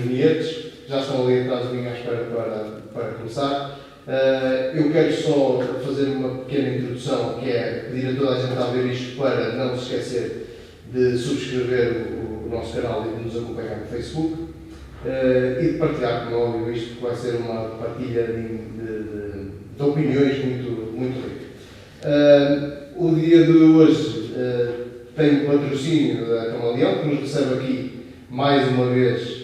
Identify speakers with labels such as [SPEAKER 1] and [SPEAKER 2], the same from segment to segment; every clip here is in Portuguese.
[SPEAKER 1] Minetes, já estão ali atrás de mim à espera para começar. Eu quero só fazer uma pequena introdução, que é pedir a toda a gente a ver isto para não se esquecer de subscrever o nosso canal e de nos acompanhar no Facebook e de partilhar, como é óbvio, isto que vai ser uma partilha de opiniões muito rica. O dia de hoje tem o patrocínio da Camaleão, que nos recebe aqui mais uma vez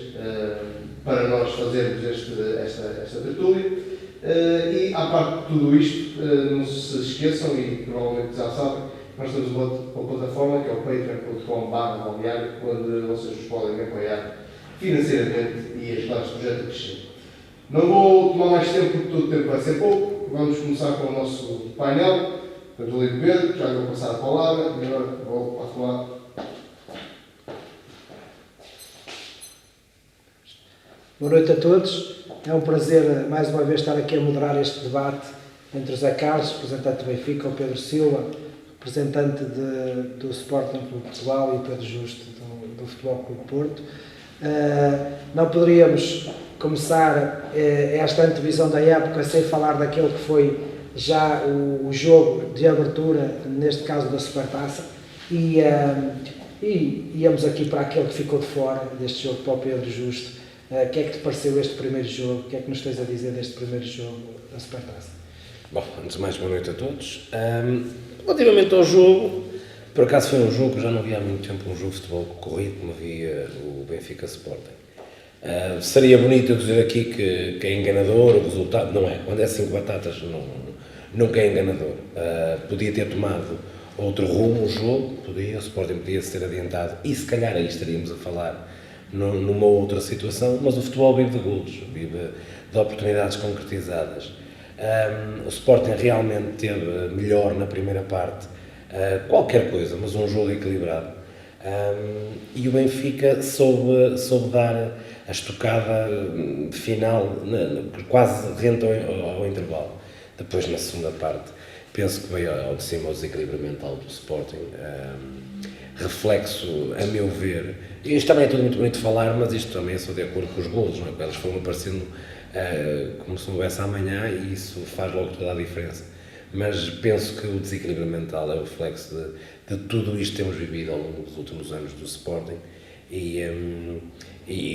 [SPEAKER 1] para nós fazermos esta tertúlia. E, à parte de tudo isto, não se esqueçam, e provavelmente já sabem, nós temos uma plataforma que é o patreon.com/balneário, onde vocês nos podem apoiar financeiramente e ajudar este projeto a crescer. Não vou tomar mais tempo, porque todo o tempo vai ser pouco. Vamos começar com o nosso painel. Portanto, ali de Pedro, já lhe vou passar a palavra, e agora vou para falar.
[SPEAKER 2] Boa noite a todos. É um prazer, mais uma vez, estar aqui a moderar este debate entre o Zé Carlos, representante do Benfica, o Pedro Silva, representante do Sporting Clube de Portugal, e o Pedro Justo, do Futebol Clube de Porto. Não poderíamos começar esta antevisão da época sem falar daquele que foi já o jogo de abertura, neste caso da Supertaça, e íamos aqui para aquele que ficou de fora deste jogo, para o Pedro Justo. O que é que te pareceu este primeiro jogo? O que é que nos tens a dizer deste primeiro jogo da Supertaça?
[SPEAKER 3] Bom, antes de mais, boa noite a todos. Relativamente ao jogo, por acaso foi um jogo que já não havia há muito tempo, um jogo de futebol corrido como havia o Benfica Sporting. Seria bonito eu dizer aqui que é enganador o resultado, não é? Quando é 5 batatas nunca é enganador. Podia ter tomado outro rumo o jogo, o Sporting podia-se ter adiantado e se calhar aí estaríamos a falar numa outra situação, mas o futebol vive de golos, vive de oportunidades concretizadas. O Sporting realmente teve melhor na primeira parte, qualquer coisa, mas um jogo equilibrado. E o Benfica soube dar a estocada final, quase rente ao intervalo. Depois, na segunda parte, penso que veio ao de cima o desequilíbrio mental do Sporting. Reflexo, a meu ver, isto também é tudo muito bonito de falar, mas isto também é só de acordo com os golos, não é? Eles foram aparecendo como se não houvesse amanhã e isso faz logo toda a diferença. Mas penso que o desequilíbrio mental é o reflexo de tudo isto que temos vivido ao longo dos últimos anos do Sporting e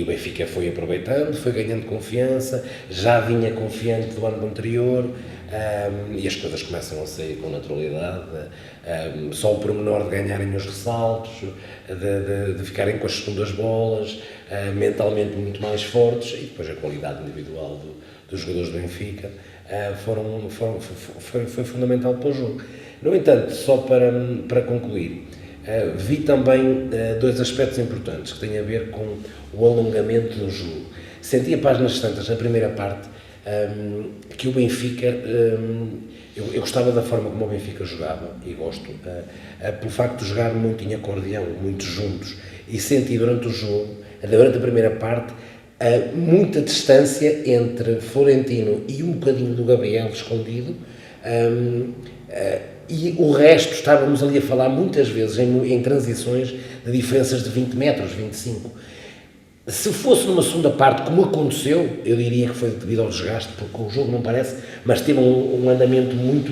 [SPEAKER 3] o Benfica foi aproveitando, foi ganhando confiança, já vinha confiante do ano anterior. E as coisas começam a sair com naturalidade, só o pormenor de ganharem os ressaltos, de ficarem com as segundas bolas, mentalmente muito mais fortes, e depois a qualidade individual dos jogadores do Benfica foi fundamental para o jogo. No entanto, só para concluir, vi também dois aspectos importantes que têm a ver com o alongamento do jogo. Senti a páginas tantas na primeira parte, que o Benfica, eu gostava da forma como o Benfica jogava, e gosto, pelo facto de jogar muito em acordeão, muito juntos, e senti durante o jogo, durante a primeira parte, muita distância entre Florentino e um bocadinho do Gabriel escondido, e o resto, estávamos ali a falar muitas vezes em transições de diferenças de 20 metros, 25. Se fosse numa segunda parte, como aconteceu, eu diria que foi devido ao desgaste, porque o jogo não parece, mas teve um andamento muito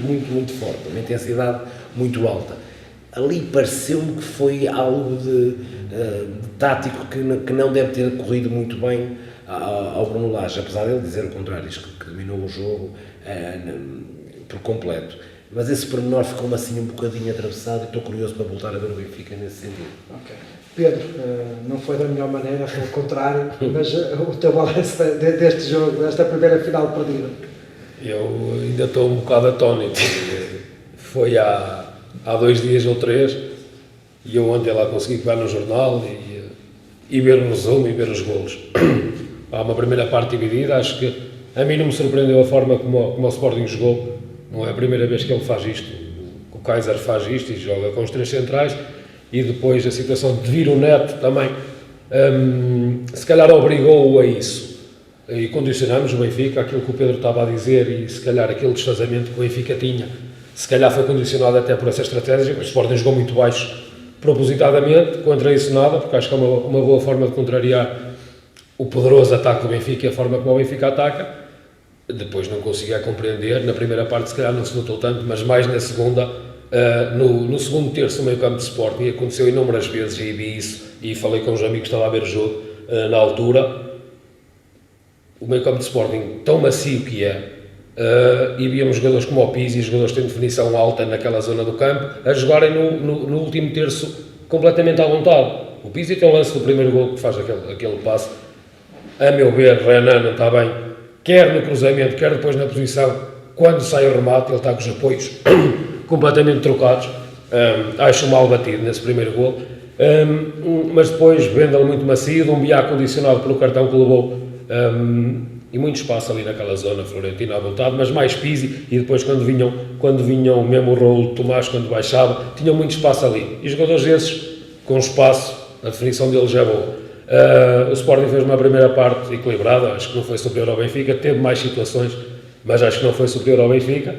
[SPEAKER 3] forte, uma intensidade muito alta. Ali pareceu-me que foi algo de tático que não deve ter corrido muito bem ao Bruno Lage, apesar de ele dizer o contrário, diz que dominou o jogo por completo. Mas esse pormenor ficou-me assim um bocadinho atravessado e estou curioso para voltar a ver o Benfica nesse sentido.
[SPEAKER 2] Ok. Pedro, não foi da melhor maneira, pelo contrário, mas o teu balanço deste jogo, desta primeira final perdida?
[SPEAKER 4] Eu ainda estou um bocado atónito. Foi há 2 dias ou 3 e eu ontem lá consegui pegar no jornal e ver o resumo e ver os golos. Há uma primeira parte dividida, acho que a mim não me surpreendeu a forma como o Sporting jogou. Não é a primeira vez que ele faz isto. O Kaiser faz isto e joga com os 3 centrais. E depois a situação de vir o Neto também, se calhar obrigou-o a isso. E condicionamos o Benfica, aquilo que o Pedro estava a dizer, e se calhar aquele desfazamento que o Benfica tinha, se calhar foi condicionado até por essa estratégia. O Sporting jogou muito baixo, propositadamente, contra isso nada, porque acho que é uma boa forma de contrariar o poderoso ataque do Benfica e a forma como o Benfica ataca. Depois não conseguia compreender, na primeira parte se calhar não se notou tanto, mas mais na segunda, no segundo terço do meio campo de Sporting, aconteceu inúmeras vezes e vi isso, e falei com os amigos que estavam a ver o jogo na altura, o meio campo de Sporting tão macio que é, e víamos jogadores como o Pizzi, jogadores que têm definição alta naquela zona do campo, a jogarem no último terço completamente à vontade. O Pizzi tem o lance do primeiro gol que faz aquele passe, a meu ver, Renan não está bem, quer no cruzamento, quer depois na posição, quando sai o remate, ele está com os apoios completamente trocados, acho mal batido nesse primeiro gol, mas depois Vendel muito macio, Doumbia condicionado pelo cartão que levou, e muito espaço ali naquela zona, Florentino à vontade, mas mais Pizzi, e depois quando vinham mesmo o Raul Tomás, quando baixava, tinham muito espaço ali, e os jogadores esses, com espaço, a definição deles é boa. O Sporting fez uma primeira parte equilibrada, acho que não foi superior ao Benfica, teve mais situações, mas acho que não foi superior ao Benfica.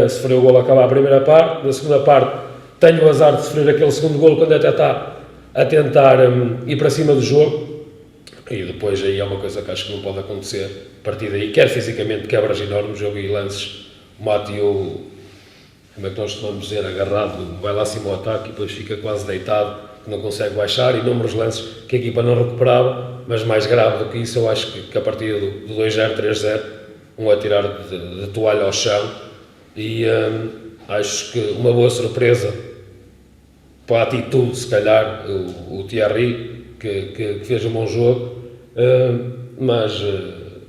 [SPEAKER 4] Sofreu o golo a acabar a primeira parte, na segunda parte tenho o azar de sofrer aquele segundo golo quando até está a tentar ir para cima do jogo, e depois aí é uma coisa que acho que não pode acontecer, a partir daí, quer fisicamente, quebras enormes, eu vi lances, o Mateo, como é que nós costumamos dizer, agarrado, vai lá acima ao ataque e depois fica quase deitado, não consegue baixar, e inúmeros lances que a equipa não recuperava, mas mais grave do que isso, eu acho que a partir do 2-0, 3-0, a tirar de toalha ao chão, e acho que uma boa surpresa para a atitude, se calhar, o Thierry, que fez um bom jogo, mas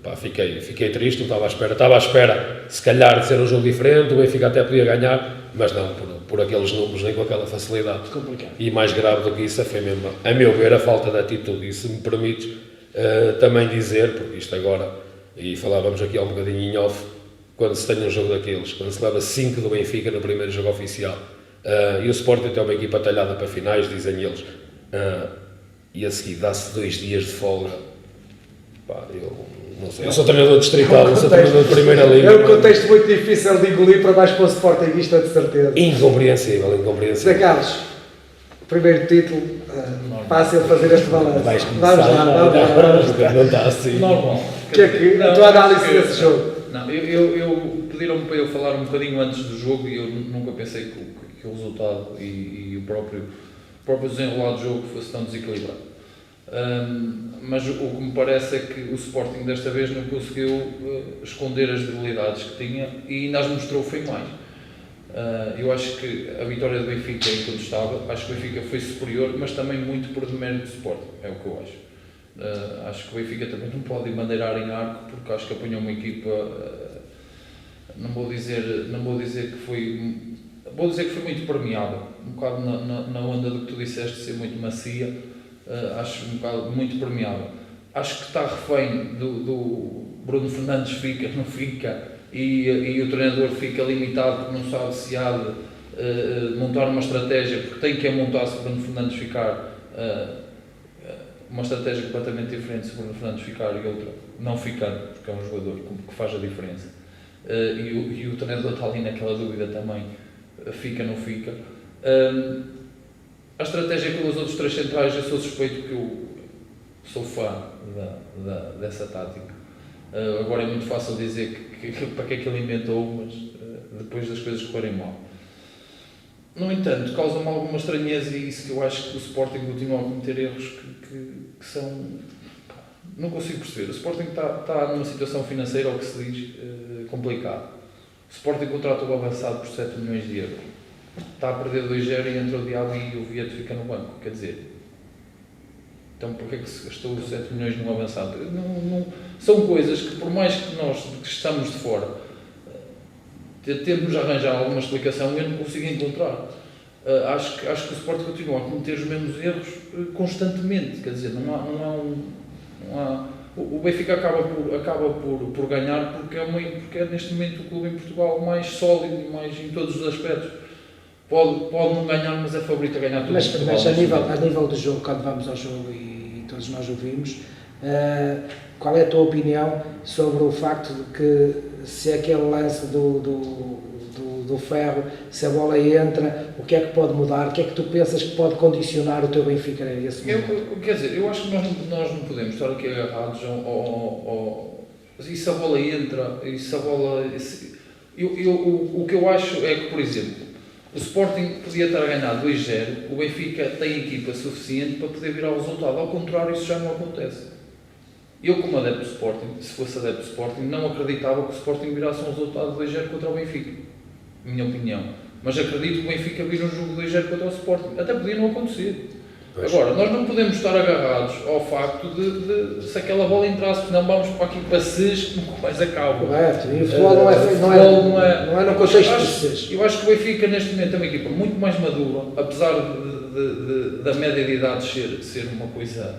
[SPEAKER 4] pá, fiquei triste, não estava à espera, se calhar, de ser um jogo diferente, o Benfica até podia ganhar, mas não, por aqueles números, nem com aquela facilidade.
[SPEAKER 2] Complicado.
[SPEAKER 4] E mais grave do que isso foi mesmo, a meu ver, a falta de atitude. E se me permites também dizer, porque isto agora, e falávamos aqui há um bocadinho em off, quando se tem um jogo daqueles, quando se leva 5 do Benfica no primeiro jogo oficial, e o Sporting tem uma equipa talhada para finais, dizem eles, e a seguir dá-se 2 dias de folga, pá, eu não sei, eu sou treinador distrital, não sou treinador de primeira liga.
[SPEAKER 2] É um contexto muito difícil de engolir para mais para o Sportingista, de certeza.
[SPEAKER 4] Incompreensível.
[SPEAKER 2] Zé Carlos, primeiro título, fácil fazer este balanço. Vamos lá.
[SPEAKER 4] Não está assim.
[SPEAKER 5] Normal.
[SPEAKER 2] Que é que a tua análise desse jogo?
[SPEAKER 5] Não, eu pediram-me para eu falar um bocadinho antes do jogo e eu nunca pensei que o resultado e o próprio desenrolar do jogo fosse tão desequilibrado. Mas o que me parece é que o Sporting desta vez não conseguiu esconder as debilidades que tinha e ainda as mostrou foi mais. Eu acho que a vitória do Benfica é incontestável, acho que o Benfica foi superior, mas também muito por demérito do Sporting, é o que eu acho. Acho que o Benfica também não pode mandeirar em arco, porque acho que apanhou uma equipa, não vou dizer que foi, vou dizer que foi muito permeável, um bocado na onda do que tu disseste, de ser muito macia, acho um bocado muito permeável. Acho que está refém do Bruno Fernandes fica, não fica, e o treinador fica limitado porque não sabe se há de montar uma estratégia, porque tem que montar se o Bruno Fernandes ficar, uma estratégia completamente diferente se o Bruno Fernandes ficar e outra não ficando, porque é um jogador que faz a diferença. E o treinador está ali naquela dúvida também, fica, não fica. A estratégia pelos outros 3 centrais, eu sou suspeito que eu sou fã dessa tática. Agora é muito fácil dizer para que é que ele inventou, mas depois das coisas correrem mal. No entanto, causa-me alguma estranheza e isso que eu acho que o Sporting continua a cometer erros que são... Não consigo perceber. O Sporting está numa situação financeira, ao que se diz, complicada. O Sporting contratou o avançado por 7 milhões de euros. Está a perder 2-0 e entra o Diabo e o Vieto fica no banco. Quer dizer, então porquê é que se gastou 7 milhões num avançado? São coisas que, por mais que nós que estamos de fora temos de arranjar alguma explicação, eu não consigo encontrar. Acho que o Sporting continua a cometer os mesmos erros constantemente. Quer dizer, não há o Benfica acaba por ganhar porque é neste momento o clube em Portugal mais sólido e mais em todos os aspectos. Pode não ganhar, mas é favorito a ganhar tudo.
[SPEAKER 2] Mas a nível do jogo, quando vamos ao jogo e todos nós o vimos, qual é a tua opinião sobre o facto de que se aquele lance do do ferro, se a bola entra, o que é que pode mudar, o que é que tu pensas que pode condicionar o teu Benfica nesse momento?
[SPEAKER 5] Quer dizer, eu acho que nós não podemos estar aqui agarrados e se a bola entra, e se a bola... o que eu acho é que, por exemplo, o Sporting podia estar a ganhar 2-0, o Benfica tem equipa suficiente para poder virar o resultado. Ao contrário, isso já não acontece. Eu, como adepto do Sporting, se fosse adepto do Sporting, não acreditava que o Sporting virasse um resultado de 2-0 contra o Benfica. Minha opinião. Mas acredito que o Benfica vira um jogo de 2-0 contra o Sporting. Até podia não acontecer. Agora, nós não podemos estar agarrados ao facto de se aquela bola entrasse, porque não vamos para aqui para SES que nunca mais acaba.
[SPEAKER 2] Correto, e o futebol não é no contexto de SES.
[SPEAKER 5] Eu acho que o Benfica neste momento é uma equipa muito mais madura, apesar da média de idade ser uma coisa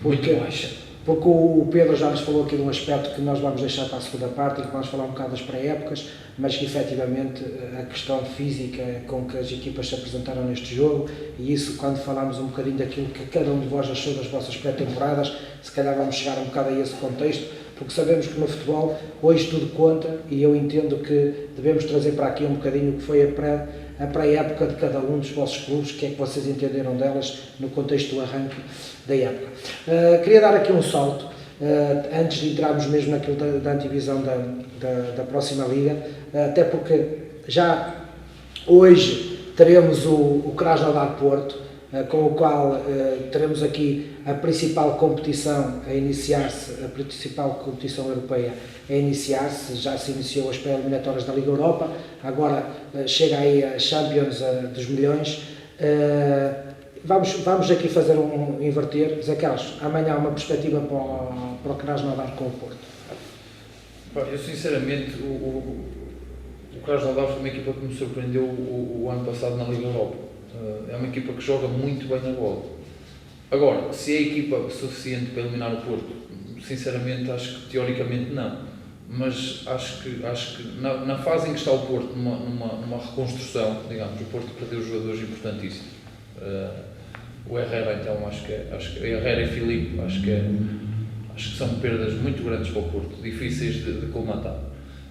[SPEAKER 5] muito baixa.
[SPEAKER 2] Porque o Pedro já nos falou aqui de um aspecto que nós vamos deixar para a segunda parte e que vamos falar um bocado das pré-épocas, mas que efetivamente a questão física com que as equipas se apresentaram neste jogo, e isso quando falarmos um bocadinho daquilo que cada um de vós achou das vossas pré-temporadas, se calhar vamos chegar um bocado a esse contexto, porque sabemos que no futebol hoje tudo conta e eu entendo que devemos trazer para aqui um bocadinho o que foi a pré-época de cada um dos vossos clubes, o que é que vocês entenderam delas no contexto do arranque da época. Queria dar aqui um salto, antes de entrarmos mesmo naquilo da antivisão da próxima liga, até porque já hoje teremos o Krasnodar Porto, com o qual teremos aqui a principal competição a iniciar-se, a principal competição europeia a iniciar-se, já se iniciou as pré-eliminatórias da Liga Europa, agora chega aí a Champions dos Milhões. Vamos aqui fazer inverter. Zé Carlos, amanhã há uma perspectiva para o Krasnodar com o Porto.
[SPEAKER 5] Eu sinceramente, o Krasnodar foi uma equipa que me surpreendeu o ano passado na Liga Europa. É uma equipa que joga muito bem na bola. Agora, se é equipa suficiente para eliminar o Porto, sinceramente acho que teoricamente não. Mas acho que na fase em que está o Porto, numa reconstrução, digamos, o Porto perdeu jogadores importantíssimos. O Herrera, então, acho que Herrera e Filipe, acho que são perdas muito grandes para o Porto, difíceis de colmatar.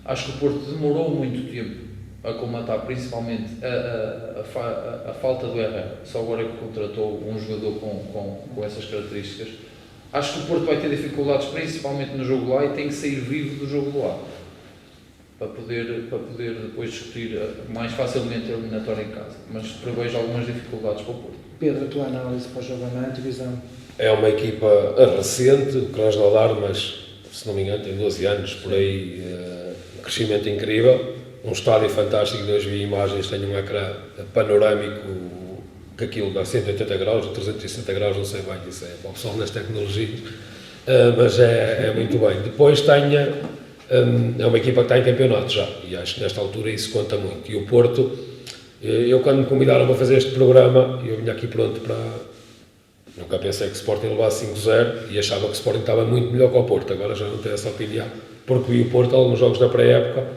[SPEAKER 5] Acho que o Porto demorou muito tempo a colmatar, principalmente a falta do Herrera. Só agora que contratou um jogador com essas características. Acho que o Porto vai ter dificuldades, principalmente no jogo lá, e tem que sair vivo do jogo lá para poder depois discutir mais facilmente a eliminatória em casa. Mas prevejo algumas dificuldades para o Porto.
[SPEAKER 2] Pedro, a tua análise para o jogo na antevisão?
[SPEAKER 4] É uma equipa recente, o Krasnodar, mas se não me engano tem 12 anos, por aí, um crescimento incrível, um estádio fantástico, hoje vi imagens, tenho um ecrã panorâmico que aquilo dá 180 graus, 360 graus, não sei bem, isso é para o pessoal nas tecnologias, mas é muito bem. Depois é uma equipa que está em campeonato já, e acho que nesta altura isso conta muito. E o Porto, eu quando me convidaram para fazer este programa, eu vinha aqui pronto para... Nunca pensei que o Sporting levasse 5-0 e achava que o Sporting estava muito melhor que o Porto, agora já não tenho essa opinião, porque vi o Porto alguns jogos da pré-época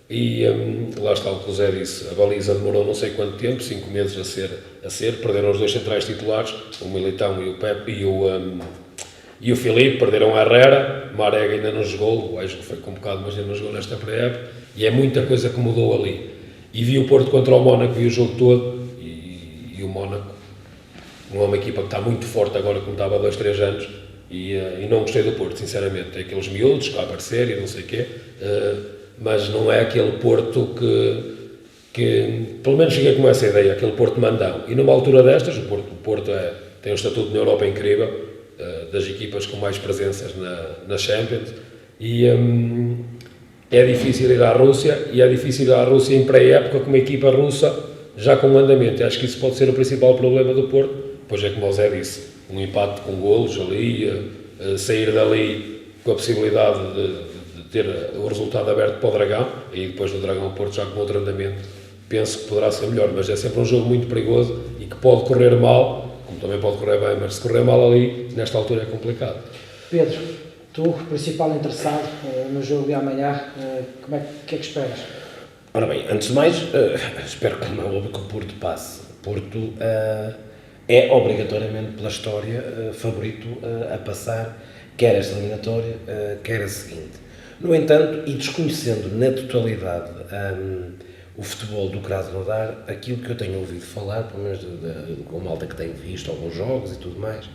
[SPEAKER 4] e lá está o que o Zé disse, a baliza demorou não sei quanto tempo, 5 meses a ser, perderam os dois centrais titulares, o Militão e o Pepe e o Filipe, perderam a Herrera, Marega ainda não jogou, o Ajo foi convocado mas ainda não jogou nesta pré-época e é muita coisa que mudou ali. E vi o Porto contra o Mónaco, vi o jogo todo e o Mónaco não é uma equipa que está muito forte agora como estava há 2-3 anos e não gostei do Porto, sinceramente. Tem aqueles miúdos que a aparecer e não sei o quê, mas não é aquele Porto que pelo menos fiquei com essa ideia, aquele Porto mandão. E numa altura destas, o Porto tem um estatuto na Europa incrível, das equipas com mais presenças na Champions, e é difícil ir à Rússia, e é difícil ir à Rússia em pré-época com uma equipa russa já com andamento. Acho que isso pode ser o principal problema do Porto. Pois é, como o Zé disse, um empate com golos ali, sair dali com a possibilidade de ter o resultado aberto para o Dragão, e depois do Dragão o Porto já com outro andamento, penso que poderá ser melhor, mas é sempre um jogo muito perigoso e que pode correr mal, como também pode correr bem, mas se correr mal ali, nesta altura é complicado.
[SPEAKER 2] Pedro, tu, principal interessado no jogo de amanhã, o que é que esperas?
[SPEAKER 3] Ora bem, antes de mais, espero que não é óbvio que o Porto passe. O Porto é obrigatoriamente, pela história, favorito a passar, quer esta eliminatória, quer a seguinte. No entanto, e desconhecendo na totalidade o futebol do Krasnodar, aquilo que eu tenho ouvido falar, pelo menos com a malta que tenho visto alguns jogos e tudo mais,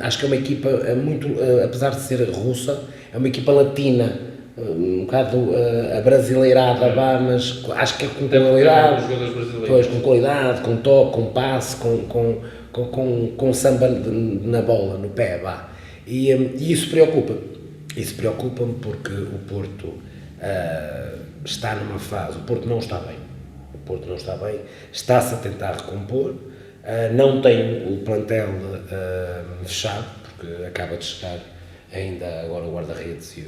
[SPEAKER 3] acho que é uma equipa muito, apesar de ser russa, é uma equipa latina, um bocado abrasileirada, mas acho que é com qualidade, pois, com qualidade, com toque, com passe, com samba na bola, no pé, vá. E isso preocupa-me porque o Porto está numa fase, o Porto não está bem, está-se a tentar recompor, não tem o plantel fechado, porque acaba de chegar ainda agora o guarda-redes e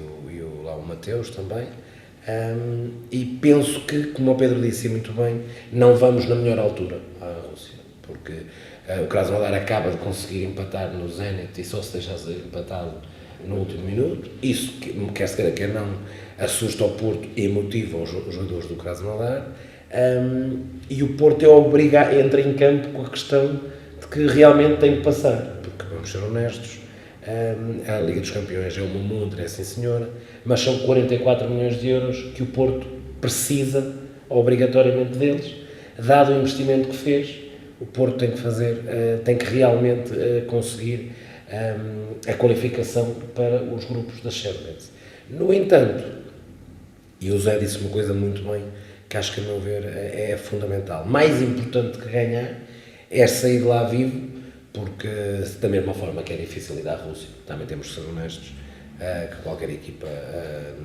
[SPEAKER 3] lá o Mateus também, e penso que, como o Pedro disse muito bem, não vamos na melhor altura à Rússia, porque o Krasnodar acaba de conseguir empatar no Zenit e só se deixasse empatado no último minuto. Isso, quer se queira, quer não, assusta o Porto e motiva os jogadores do Krasnodar, e o Porto entra em campo com a questão de que realmente tem que passar, porque vamos ser honestos, a Liga dos Campeões é uma montra, é sim senhora, mas são 44 milhões de euros que o Porto precisa obrigatoriamente deles, dado o investimento que fez. O Porto tem que realmente conseguir a qualificação para os grupos da Champions. No entanto, e o Zé disse uma coisa muito bem, que acho que, a meu ver, é fundamental. Mais importante que ganhar é sair de lá vivo, porque da mesma forma que é difícil ir à Rússia, também temos que ser honestos, que qualquer equipa,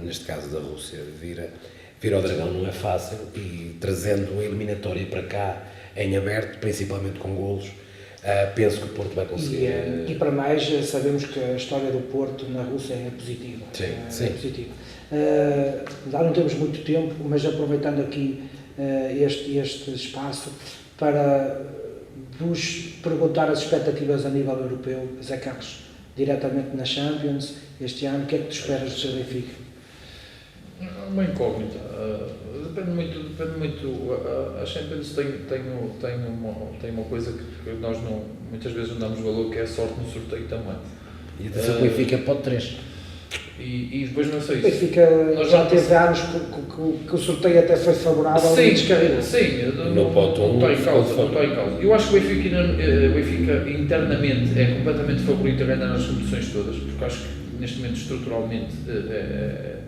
[SPEAKER 3] neste caso da Rússia, vir ao Dragão não é fácil, e trazendo a eliminatória para cá em aberto, principalmente com golos, penso que o Porto vai conseguir.
[SPEAKER 2] E para mais, sabemos que a história do Porto na Rússia é positiva.
[SPEAKER 3] Sim.
[SPEAKER 2] É positiva. Já não temos muito tempo, mas aproveitando aqui este espaço para vos perguntar as expectativas a nível europeu. Zé Carlos, diretamente na Champions, este ano, o que é que tu esperas do seu Benfica?
[SPEAKER 5] Uma incógnita. Depende muito. A Champions tem uma coisa que nós muitas vezes não damos valor, que é a sorte no sorteio também.
[SPEAKER 3] E atenção, o Benfica pode 3.
[SPEAKER 5] E depois não sei
[SPEAKER 2] O Benfica já teve anos que o sorteio até foi favorável e descarregou.
[SPEAKER 5] Sim, não está em causa. Eu acho que o Benfica internamente é completamente favorito a ganhar as competições todas, porque acho que neste momento estruturalmente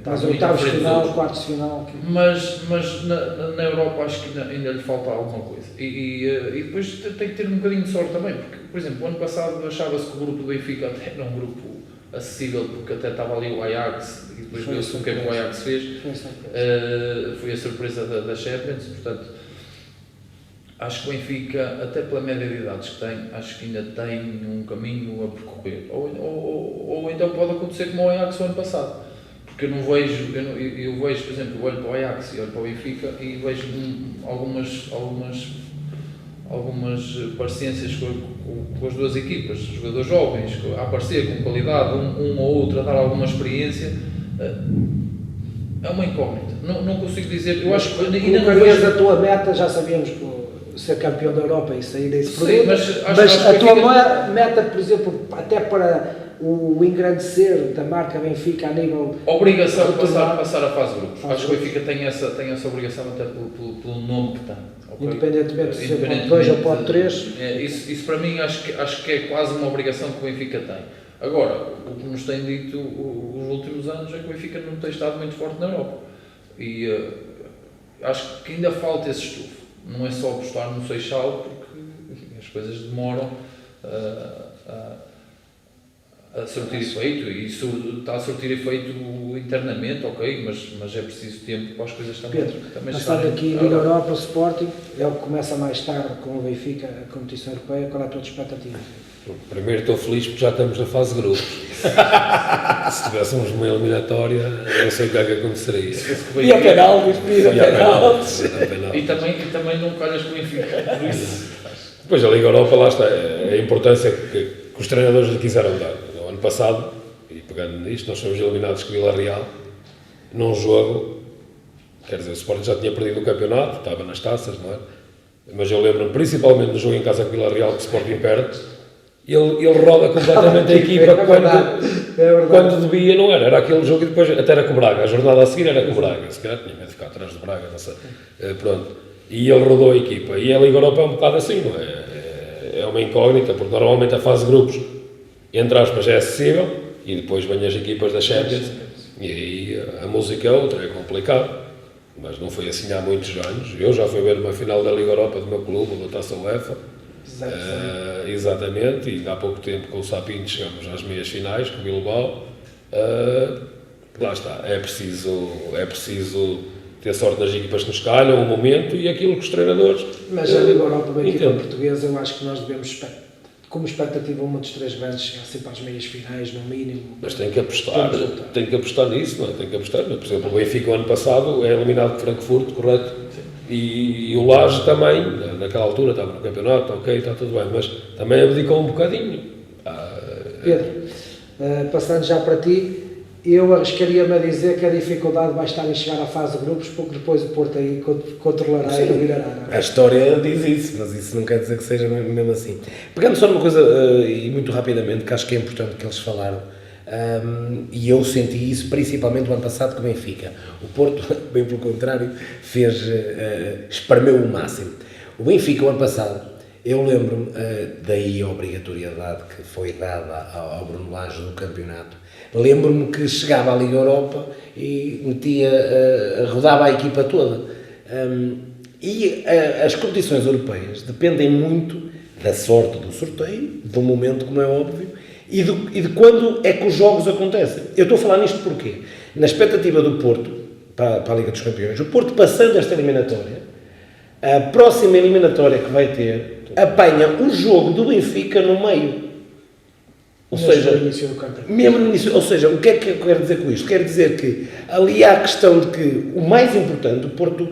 [SPEAKER 2] Mas oitavos de final, quartos de final.
[SPEAKER 5] Mas na Europa acho que ainda lhe falta alguma coisa. E depois tem que ter um bocadinho de sorte também, porque, por exemplo, o ano passado achava-se que o grupo do Benfica até era um grupo acessível, porque até estava ali o Ajax, e depois viu-se o que é que o Ajax fez. Foi a surpresa da Champions, portanto, acho que o Benfica, até pela média de idades que tem, acho que ainda tem um caminho a percorrer. Ou então pode acontecer como o Ajax o ano passado. Porque eu não vejo, eu vejo, por exemplo, eu olho para o Ajax e olho para o Benfica e vejo algumas parecências com as duas equipas, jogadores jovens, a aparecer com qualidade, um ou outro a dar alguma experiência. É uma incógnita, não consigo dizer, eu acho que ainda não vejo...
[SPEAKER 2] a tua meta, já sabíamos ser campeão da Europa e sair desse produto,
[SPEAKER 5] sim, mas
[SPEAKER 2] a tua meta, por exemplo, até para o engrandecer da marca Benfica a nível...
[SPEAKER 5] Obrigação de passar a fase de grupos. Acho que o Benfica tem essa obrigação até pelo nome que tem. Okay?
[SPEAKER 2] Independentemente de ser ponto 2 ou ponto 3.
[SPEAKER 5] Isso para mim acho que é quase uma obrigação que o Benfica tem. Agora, o que nos tem dito os últimos anos é que o Benfica não tem estado muito forte na Europa. E acho que ainda falta esse estufo. Não é só apostar no Seixal, porque as coisas demoram a surtir efeito, e isso está a surtir efeito internamente, ok, mas é preciso tempo para as coisas também.
[SPEAKER 2] Pedro, passando aqui Liga Europa, o Sporting, é o que começa mais tarde com o Benfica, a competição europeia. Qual é a tua expectativa?
[SPEAKER 4] Primeiro estou feliz porque já estamos na fase de grupos. Se tivéssemos uma eliminatória, não sei o que é que aconteceria.
[SPEAKER 2] E a penaltis,
[SPEAKER 5] E também não calhas com o Benfica.
[SPEAKER 4] Depois a Liga Europa, lá está, a importância que os treinadores lhe quiseram dar. No ano passado, e pegando nisto, nós fomos eliminados com o Vila Real, num jogo, quer dizer, o Sporting já tinha perdido o campeonato, estava nas taças, não é? Mas eu lembro-me, principalmente no jogo em casa com o Vila Real, que o Sporting perde, ele roda completamente a equipa
[SPEAKER 2] É verdade.
[SPEAKER 4] quando devia, não era. Era aquele jogo e depois até era com o Braga. A jornada a seguir era com o Braga. Se calhar tinha medo de ficar atrás do Braga, não sei. Pronto. E ele rodou a equipa. E a Liga Europa é um bocado assim, não é? É uma incógnita, porque normalmente a fase de grupos, entre aspas, é acessível e depois vêm as equipas da Champions. E aí a música é outra, é complicado. Mas não foi assim há muitos anos. Eu já fui ver uma final da Liga Europa do meu clube, da Taça UEFA. Exatamente, e há pouco tempo com o Sapinto chegamos às meias finais com o Bilbao. Lá está, é preciso ter sorte nas equipas que nos calham, o momento e aquilo que os treinadores.
[SPEAKER 2] Mas a Liga Europa, uma equipa
[SPEAKER 4] entendo.
[SPEAKER 2] portuguesa, eu acho que nós devemos, como expectativa, uma dos 3 grandes chegar sempre às meias finais, no mínimo.
[SPEAKER 4] Mas tem que apostar nisso, não é? Tem que apostar. Por exemplo, o Benfica, o ano passado, é eliminado de Frankfurt, correto? E o Laje também, naquela altura, estava no campeonato, ok, está tudo bem, mas também abdicou um bocadinho.
[SPEAKER 2] Pedro, passando já para ti, eu arriscaria-me a dizer que a dificuldade vai estar em chegar à fase de grupos, porque depois o Porto aí controlará e dominará.
[SPEAKER 3] A história diz isso, mas isso não quer dizer que seja mesmo assim. Pegando só numa coisa, e muito rapidamente, que acho que é importante que eles falaram, e eu senti isso principalmente no ano passado com o Benfica. O Porto, bem pelo contrário, espremeu o máximo. O Benfica, o ano passado, eu lembro-me, daí a obrigatoriedade que foi dada ao Bruno Lage no campeonato. Lembro-me que chegava à Liga Europa e rodava a equipa toda. E as competições europeias dependem muito da sorte do sorteio, do momento, como é óbvio, e de quando é que os jogos acontecem. Eu estou a falar nisto porquê? Na expectativa do Porto, para a Liga dos Campeões, o Porto passando esta eliminatória, a próxima eliminatória que vai ter, apanha o jogo do Benfica no meio. Ou seja,
[SPEAKER 2] no início do campeonato.
[SPEAKER 3] mesmo no início, ou seja, o que é que eu quero dizer com isto? Quero dizer que ali há a questão de que o mais importante, o Porto,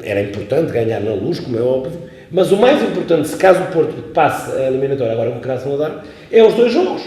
[SPEAKER 3] era importante ganhar na Luz, como é óbvio, mas o mais importante, se caso o Porto passe a eliminatória agora com o Krasnodar, é os 2 jogos.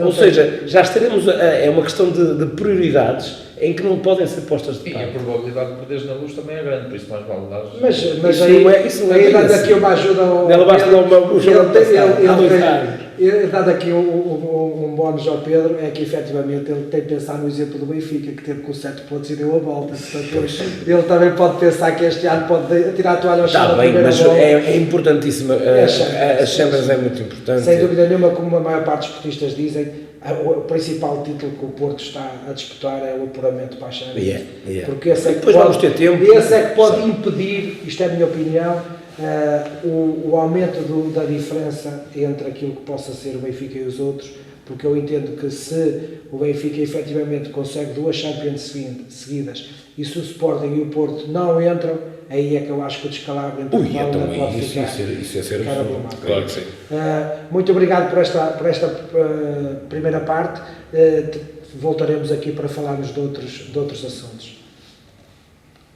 [SPEAKER 3] Ou seja, já estaremos, é uma questão de prioridades em que não podem ser postas de
[SPEAKER 5] E a
[SPEAKER 3] parte.
[SPEAKER 5] probabilidade de perderes na Luz também é grande, por isso mais vale dar.
[SPEAKER 2] Mas
[SPEAKER 3] Isso
[SPEAKER 2] aí,
[SPEAKER 3] isso não é
[SPEAKER 2] aí
[SPEAKER 3] bem
[SPEAKER 2] dando
[SPEAKER 3] assim.
[SPEAKER 2] aqui uma ajuda ao
[SPEAKER 3] Ela basta dar uma bucha
[SPEAKER 2] Ele
[SPEAKER 3] ao passado, há 2 anos.
[SPEAKER 2] dando aqui um bónus ao Pedro, é que efetivamente ele tem que pensar no exemplo do Benfica, que teve com 7 pontos e deu a volta. Portanto, ele também pode pensar que este ano pode tirar a toalha ao chão.
[SPEAKER 3] Está
[SPEAKER 2] da
[SPEAKER 3] bem,
[SPEAKER 2] primeira
[SPEAKER 3] mas
[SPEAKER 2] volta.
[SPEAKER 3] é importantíssima. A Champions é muito importante.
[SPEAKER 2] Sem dúvida nenhuma, como a maior parte dos esportistas dizem, o principal título que o Porto está a disputar é o apuramento para a Champions. Porque esse é que
[SPEAKER 3] depois
[SPEAKER 2] pode,
[SPEAKER 3] vamos ter tempo.
[SPEAKER 2] esse é que pode impedir, isto é a minha opinião, o aumento da diferença entre aquilo que possa ser o Benfica e os outros, porque eu entendo que se o Benfica efetivamente consegue 2 Champions seguidas e se o Sporting e o Porto não entram, aí é que eu acho que o descalabro entre o
[SPEAKER 3] Então,
[SPEAKER 2] pode
[SPEAKER 3] isso ia ser
[SPEAKER 2] ficar
[SPEAKER 3] absurdo.
[SPEAKER 2] abrumado.
[SPEAKER 4] Claro que sim.
[SPEAKER 2] Muito obrigado por esta primeira parte. Voltaremos aqui para falarmos de outros assuntos.